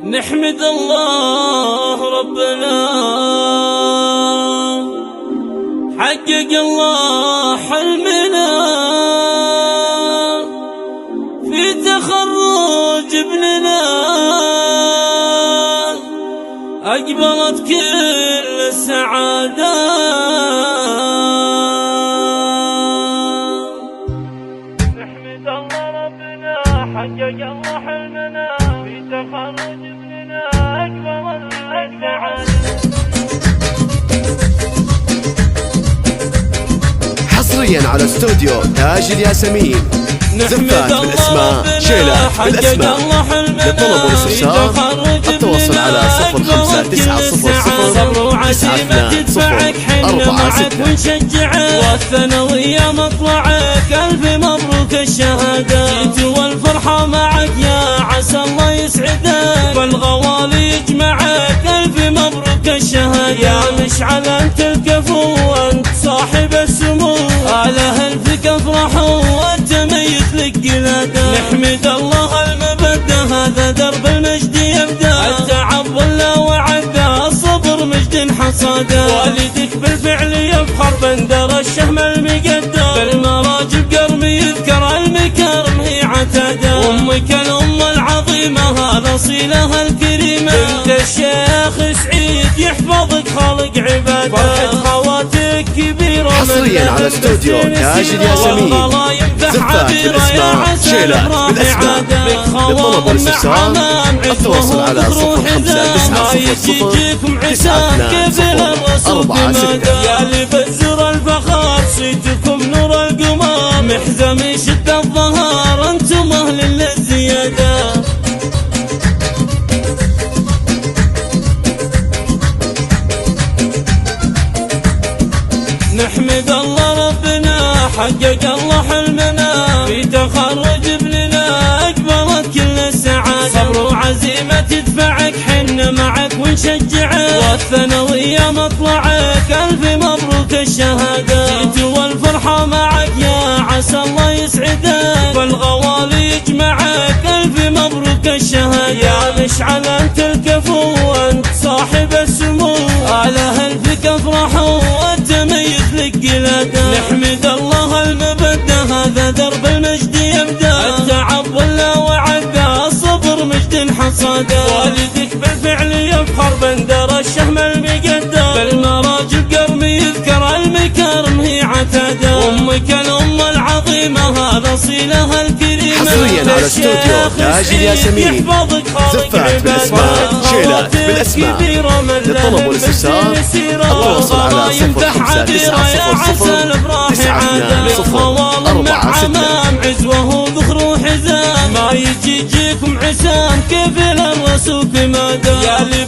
نحمد الله ربنا حقق الله حلمنا في تخرج ابننا، أقبلت كل السعادة. نحمد الله ربنا حقق الله حلمنا في تخرج ابننا، أقبلت كل السعادة. حصريا على استوديو تاج الياسمين. زفات بالاسماء، شيلات بالاسماء. للطلب والاستفسار التواصل على 05900 ونشجعك والثانوية مطلعك، ألف مبروك الشهادة. جيت والفرحة معك يا عسى الله يسعدك، والغوالي يجمعك، ألف مبروك الشهادة. يا مشعل أنت الكفو وأنت صاحب السمو، على أهلك افرحوا والتميز لك قلادة. نحمد الله المبدأ هذا درب المجد يبدأ، التعب ظله وعده الصبر مجد حصاده. والدك بالفعل يفخر بندر الشهم المقدر، بالمراجب قرم يذكر المكارم هي عتاده. امك الام العظيمه هذا صيلها الكريمه، بنت الشيخ سعيد يحفظك خالق عباده. فرحة خواتك كبيره حصريا على استوديو تاج الياسمين. زفات بالاسماء، شيلات بالاسماء. للطلب والاستفسار التواصل على 05900 يا اللي بزر الفخار صيتكم نور القمر، محزم يشد الظهر انتم اهل للزياده. نحمد الله ربنا حقق الله حلمنا في تخرج ابننا، أقبلت كل السعادة. صبر وعزيمة تدفعك حنا معك ونشجعك، والثانوية مطلعك، ألف مبروك الشهادة. جيت والفرحة معك يا عسى الله يسعدك، والغوالي يجمعك، ألف مبروك الشهادة. يا مشعل أنت الكفو وأنت صاحب السمو، على أهلك افرحوا والتميز لك قلادة. نحمد الله المبدأ هذا درب المجد يبدأ، التعب ظله وعده الصبر مجد حصاده. والدك بالفعل يفخر بندر الشهم المقدر، بالمراجب قرم يذكر المكارم هي عتاده. امك الام العظيمه هذا صيلها الكريمه، حصريا على استوديو تاج الياسمين. زفات بالاسماء، شيلات بالاسماء. للطلب والاستفسار التواصل على 05900 عزوه ذخر وحزام، ما يجيكم عسام كيف الرسوك مادا. يا اللي